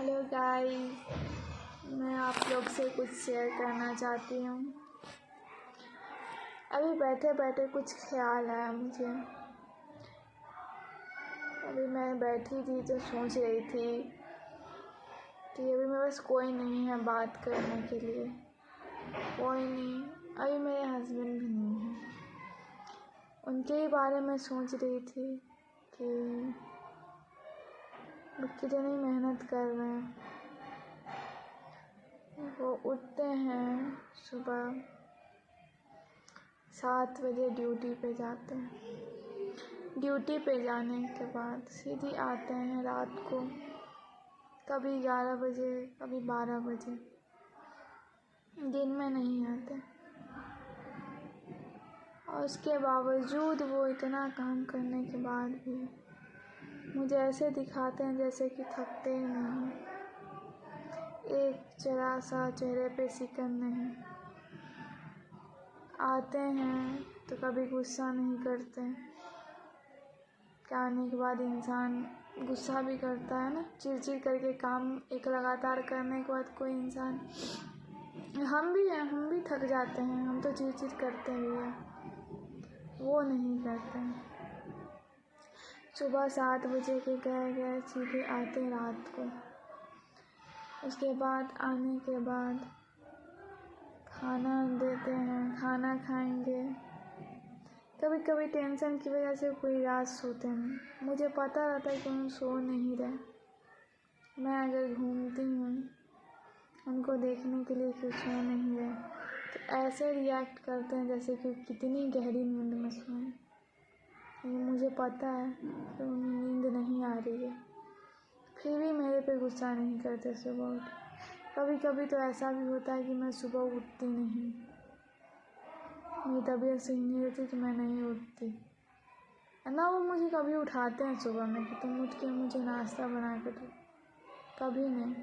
Hello guys, मैं आप लोग से कुछ शेयर करना चाहती हूँ। अभी बैठे बैठे कुछ ख्याल आया मुझे। अभी मैं बैठी थी तो सोच रही थी कि अभी मेरे पास कोई नहीं है बात करने के लिए, कोई नहीं। अभी मेरे हस्बैंड भी नहीं हैं। उनके ही बारे में सोच रही थी कि वो कितनी मेहनत कर रहे हैं। वो उठते हैं सुबह 7 बजे, ड्यूटी पे जाते हैं। ड्यूटी पे जाने के बाद सीधी आते हैं रात को, कभी 11 बजे, कभी 12 बजे, दिन में नहीं आते। और उसके बावजूद वो इतना काम करने के बाद भी मुझे ऐसे दिखाते हैं जैसे कि थकते ही नहीं, एक जरा सा चेहरे पे सिकन नहीं। आते हैं तो कभी गुस्सा नहीं करते। आने के बाद इंसान गुस्सा भी करता है ना, चिड़चिड़ करके काम एक लगातार करने के बाद कोई इंसान, हम भी हैं, हम भी थक जाते हैं, हम तो चिड़चिड़ करते ही हैं, वो नहीं करते हैं। सुबह 7 बजे के गए सीधे आते रात को। उसके बाद आने के बाद खाना देते हैं, खाना खाएंगे। कभी कभी टेंशन की वजह से कोई रात सोते नहीं। मुझे पता रहता है कि हम सो नहीं रहे। मैं अगर घूमती हूँ उनको देखने के लिए कि सो नहीं रहे, तो ऐसे रिएक्ट करते हैं जैसे कि कितनी गहरी नींद में सोएं। मुझे पता है कि उन्हें नींद नहीं आ रही है, फिर भी मेरे पे गुस्सा नहीं करते सुबह उठ। कभी कभी तो ऐसा भी होता है कि मैं सुबह उठती नहीं, मेरी तबीयत सही नहीं रहती तो मैं नहीं उठती ना। वो मुझे कभी उठाते हैं सुबह में कि तुम उठ के मुझे नाश्ता बना के दो, कभी नहीं।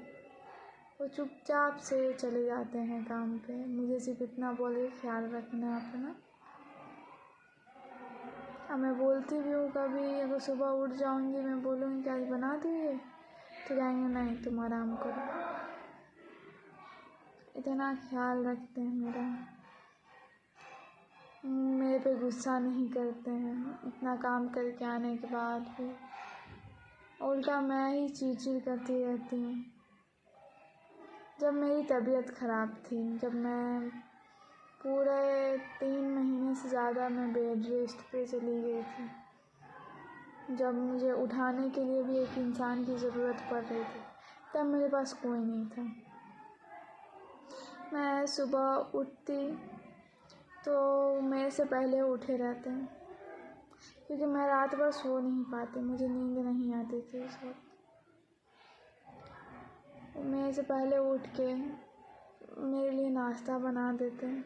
वो चुपचाप से चले जाते हैं काम पे। मुझे सिर्फ इतना बोले ख्याल रखना अपना। अब मैं बोलती भी हूँ, कभी अगर सुबह उठ जाऊँगी मैं बोलूँगी कि आज बना दीजिए, तो जाएंगे नहीं तुम आराम करो। इतना ख्याल रखते हैं मेरा, मेरे पे गुस्सा नहीं करते हैं इतना काम करके आने के बाद भी। उल्टा मैं ही चिड़चिड़ करती रहती हूँ। जब मेरी तबीयत ख़राब थी, जब मैं पूरे 3 महीने से ज़्यादा मैं बेड रेस्ट पे चली गई थी, जब मुझे उठाने के लिए भी एक इंसान की ज़रूरत पड़ रही थी, तब मेरे पास कोई नहीं था। मैं सुबह उठती तो मेरे से पहले उठे रहते हैं, क्योंकि मैं रात भर सो नहीं पाती, मुझे नींद नहीं आती थी उस वक्त। मेरे से पहले उठ के मेरे लिए नाश्ता बना देते हैं।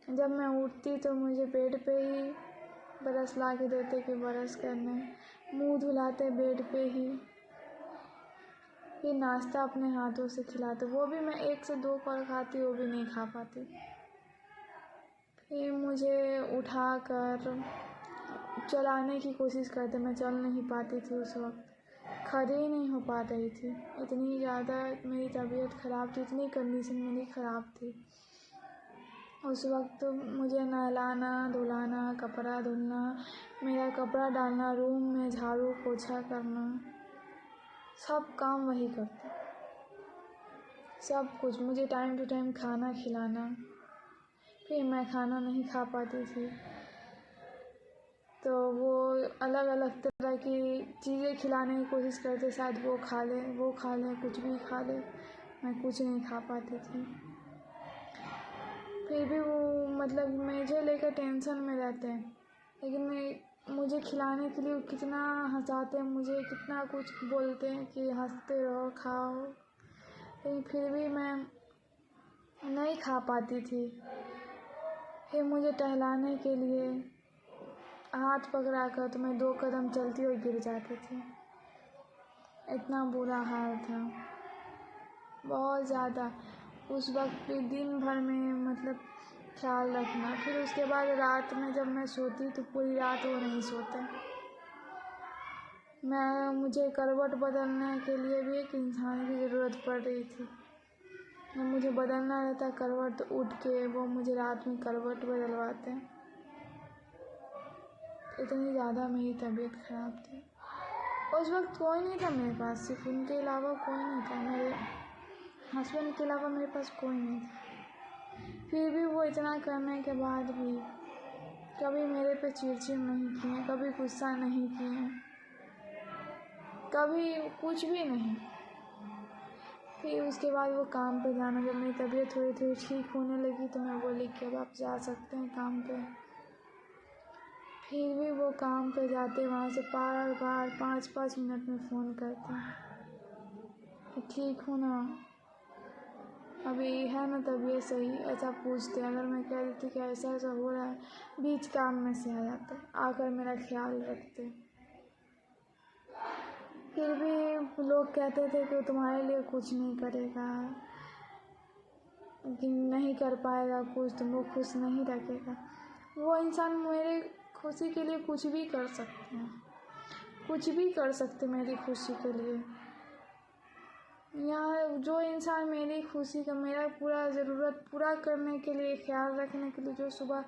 जब मैं उठती तो मुझे बेड पे ही ब्रश ला के देते कि ब्रश करने, मुंह धुलाते बेड पे ही, फिर नाश्ता अपने हाथों से खिलाते। वो भी मैं 1 से 2 कौर खाती, वो भी नहीं खा पाती। फिर मुझे उठा कर चलाने की कोशिश करते, मैं चल नहीं पाती थी उस वक्त, खड़ी ही नहीं हो पा रही थी। इतनी ज़्यादा मेरी तबीयत ख़राब थी, इतनी कंडीशन मेरी ख़राब थी उस वक्त। मुझे नहलाना धुलाना, कपड़ा धुलना, मेरा कपड़ा डालना, रूम में झाड़ू पोछा करना, सब काम वही करती, सब कुछ। मुझे टाइम टू टाइम खाना खिलाना, फिर मैं खाना नहीं खा पाती थी तो वो अलग अलग तरह की चीज़ें खिलाने की कोशिश करते, शायद वो खा ले, कुछ भी खा ले, मैं कुछ नहीं खा पाती थी। फिर भी वो मतलब मुझे लेकर टेंशन में रहते हैं, लेकिन मुझे खिलाने के लिए कितना हंसाते हैं, मुझे कितना कुछ बोलते हैं कि हंसते रहो, खाओ, लेकिन फिर भी मैं नहीं खा पाती थी। फिर मुझे टहलाने के लिए हाथ पकड़ा कर तो मैं 2 कदम चलती और गिर जाती थी। इतना बुरा हाल था, बहुत ज़्यादा। उस वक्त भी दिन भर में मतलब ख्याल रखना। फिर उसके बाद रात में जब मैं सोती तो पूरी रात वो नहीं सोते, मुझे करवट बदलने के लिए भी एक इंसान की ज़रूरत पड़ रही थी। जब मुझे बदलना रहता करवट तो उठ के वो मुझे रात में करवट बदलवाते हैं। इतनी ज़्यादा मेरी तबीयत ख़राब थी। उस वक्त कोई नहीं था मेरे पास, सिर्फ उनके अलावा कोई नहीं था, मेरे हस्बैंड के अलावा मेरे पास कोई नहीं था। फिर भी वो इतना करने के बाद भी कभी मेरे पे चिड़चिड़ नहीं किए, कभी गुस्सा नहीं किए, कभी कुछ भी नहीं। फिर उसके बाद वो काम पे जाना, जब मेरी तबीयत थोड़ी थोड़ी ठीक होने लगी तो मैं बोली कि अब आप जा सकते हैं काम पे। फिर भी वो काम पे जाते, वहाँ से बार 5-5 मिनट में फ़ोन करते हैं कि ठीक हो ना, अभी है ना तबीयत सही, ऐसा पूछते। अगर मैं कह देती कि ऐसा ऐसा हो रहा है, बीच काम में से आ जाते, आकर मेरा ख्याल रखते। फिर भी लोग कहते थे कि वो तुम्हारे लिए कुछ नहीं करेगा, कि नहीं कर पाएगा कुछ, तुमको खुश नहीं रखेगा। वो इंसान मेरे खुशी के लिए कुछ भी कर सकते हैं, कुछ भी कर सकते मेरी खुशी के लिए। यहाँ जो इंसान मेरी खुशी का, मेरा पूरा ज़रूरत पूरा करने के लिए, ख्याल रखने के लिए, जो सुबह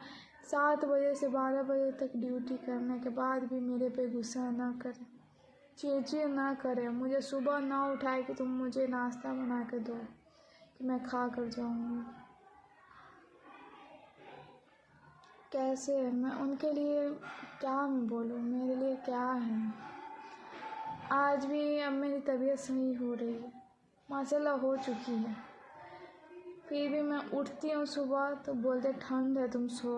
7 बजे से 12 बजे तक ड्यूटी करने के बाद भी मेरे पे गुस्सा ना करे, चिड़चिड़ ना करे, मुझे सुबह ना उठाए कि तुम मुझे नाश्ता बना के दो कि मैं खा कर जाऊँगी। कैसे मैं उनके लिए क्या मैं बोलूँ, मेरे लिए क्या है। आज भी अब मेरी तबीयत सही हो रही है, माशाल्लाह हो चुकी है। फिर भी मैं उठती हूँ सुबह तो बोलते ठंड है तुम सो,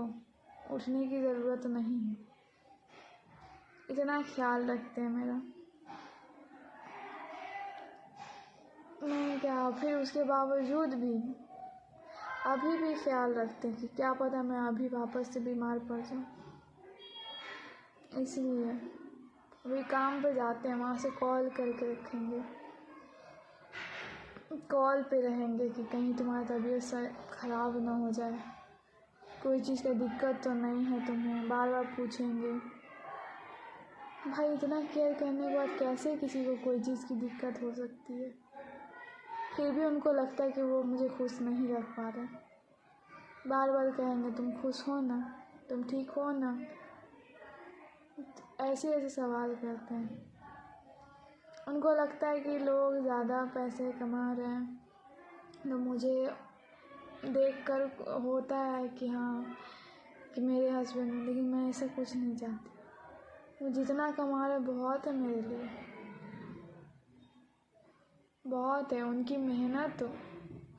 उठने की ज़रूरत नहीं है। इतना ख्याल रखते हैं मेरा। मैं क्या, फिर उसके बावजूद भी अभी भी ख्याल रखते हैं कि क्या पता मैं अभी वापस से बीमार पड़ जाऊँ। इसलिए अभी काम पे जाते हैं, वहाँ से कॉल करके रखेंगे, कॉल पे रहेंगे कि कहीं तुम्हारी तबीयत ख़राब ना हो जाए, कोई चीज़ का दिक्कत तो नहीं है तुम्हें, बार बार पूछेंगे। भाई इतना केयर करने के बाद कैसे किसी को कोई चीज़ की दिक्कत हो सकती है। फिर भी उनको लगता है कि वो मुझे खुश नहीं रख पा रहे। बार बार कहेंगे तुम खुश हो ना, तुम ठीक हो ना, ऐसे सवाल करते हैं। उनको लगता है कि लोग ज़्यादा पैसे कमा रहे हैं, तो मुझे देखकर होता है कि हाँ कि मेरे हस्बैंड, लेकिन मैं ऐसा कुछ नहीं चाहती। वो जितना कमा रहे बहुत है मेरे लिए, बहुत है। उनकी मेहनत,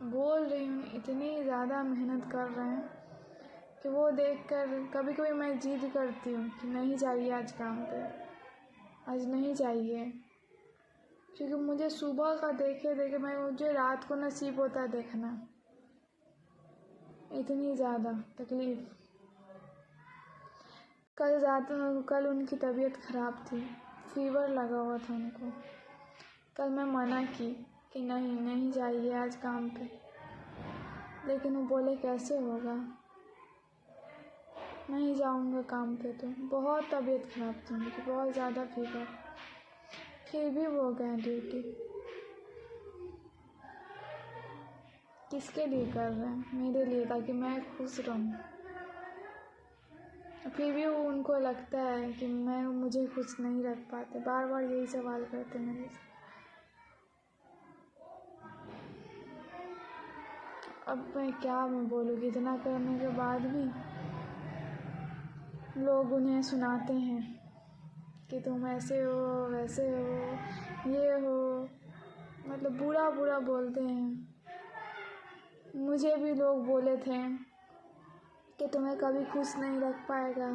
बोल रही हूँ, इतनी ज़्यादा मेहनत कर रहे हैं कि वो देखकर कभी कभी मैं जिद करती हूँ कि नहीं चाहिए आज काम पे, आज नहीं चाहिए, क्योंकि मुझे सुबह का देखे देखे मुझे रात को नसीब होता है देखना। इतनी ज़्यादा तकलीफ़। कल उनकी तबीयत ख़राब थी, फीवर लगा हुआ था उनको। कल मैं मना की कि नहीं चाहिए आज काम पे, लेकिन वो बोले कैसे होगा, नहीं जाऊँगा काम पे। तो बहुत तबीयत ख़राब थी उनकी, बहुत ज़्यादा फीवर, फिर भी वो गए ड्यूटी। किसके लिए कर रहे हैं? मेरे लिए, ताकि मैं खुश रहूँ। फिर भी वो उनको लगता है कि मुझे खुश नहीं रख पाते, बार बार यही सवाल करते मेरे से। अब मैं क्या बोलूँ कि इतना करने के बाद भी लोग उन्हें सुनाते हैं कि तुम ऐसे हो, वैसे हो, ये हो, मतलब बुरा बुरा बोलते हैं। मुझे भी लोग बोले थे कि तुम्हें कभी खुश नहीं रख पाएगा,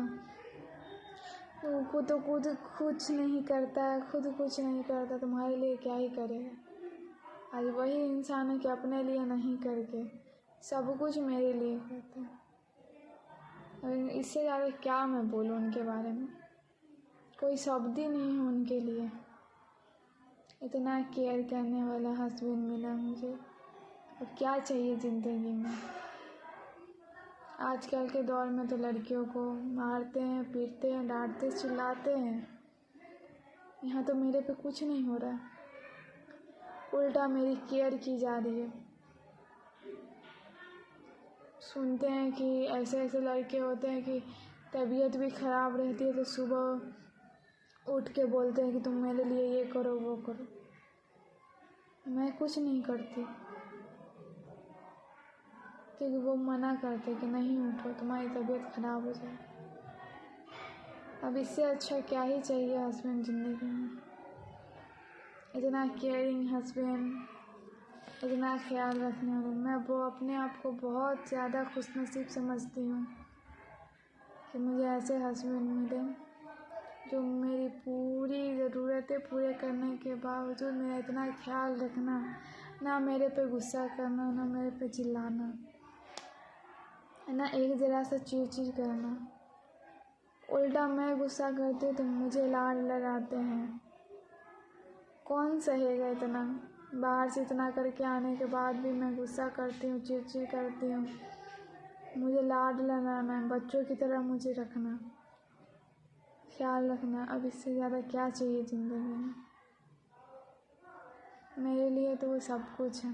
तू खुद कुछ नहीं करता है, खुद कुछ नहीं करता, तुम्हारे लिए क्या ही करेगा। आज वही इंसान है कि अपने लिए नहीं करके सब कुछ मेरे लिए करते हैं। इससे ज़्यादा क्या मैं बोलूँ उनके बारे में, कोई शब्द ही नहीं है उनके लिए। इतना केयर करने वाला हस्बैंड मिला मुझे, अब क्या चाहिए ज़िंदगी में। आजकल के दौर में तो लड़कियों को मारते हैं, पीटते हैं, डांटते चिल्लाते हैं, यहाँ तो मेरे पे कुछ नहीं हो रहा है, उल्टा मेरी केयर की जा रही है। सुनते हैं कि ऐसे ऐसे लड़के होते हैं कि तबीयत भी ख़राब रहती है तो सुबह उठ के बोलते हैं कि तुम मेरे लिए ये करो वो करो। मैं कुछ नहीं करती क्योंकि वो मना करते कि नहीं उठो, तुम्हारी तबीयत ख़राब हो जाए। अब इससे अच्छा क्या ही चाहिए हस्बैंड ज़िंदगी में। इतना केयरिंग हस्बैंड, इतना ख्याल रखने वाले। मैं वो अपने आप को बहुत ज़्यादा खुशनसीब समझती हूँ कि मुझे ऐसे हस्बैंड मिले जो मेरी पूरी ज़रूरतें पूरे करने के बावजूद मेरा इतना ख्याल रखना, ना मेरे पे गुस्सा करना, ना मेरे पे चिल्लाना, ना एक ज़रा सा चिड़ करना। उल्टा मैं गुस्सा करती हूँ तो मुझे लाड लगाते हैं। कौन सहेगा इतना? बाहर से इतना करके आने के बाद भी मैं गुस्सा करती हूँ, चिड़ करती हूँ। मुझे लाड लगाना है, बच्चों की तरह मुझे रखना, ख्याल रखना। अब इससे ज़्यादा क्या चाहिए ज़िंदगी में? मेरे लिए तो वो सब कुछ है।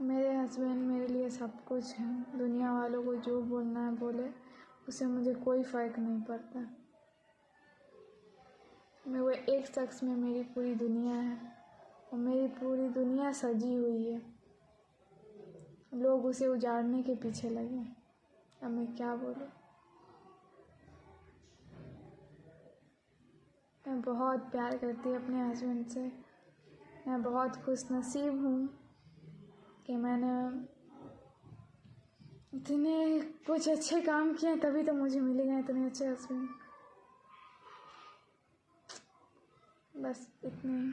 मेरे हस्बैंड मेरे लिए सब कुछ है। दुनिया वालों को जो बोलना है बोले, उससे मुझे कोई फ़र्क नहीं पड़ता। मैं वो एक शख्स में मेरी पूरी दुनिया है और मेरी पूरी दुनिया सजी हुई है। लोग उसे उजाड़ने के पीछे लगे। अब मैं क्या बोलूँ? मैं बहुत प्यार करती हूँ अपने हस्बैंड से। मैं बहुत खुशनसीब हूँ कि मैंने इतने कुछ अच्छे काम किए, तभी तो मुझे मिले हैं इतने अच्छे हस्बैंड। बस इतने ही।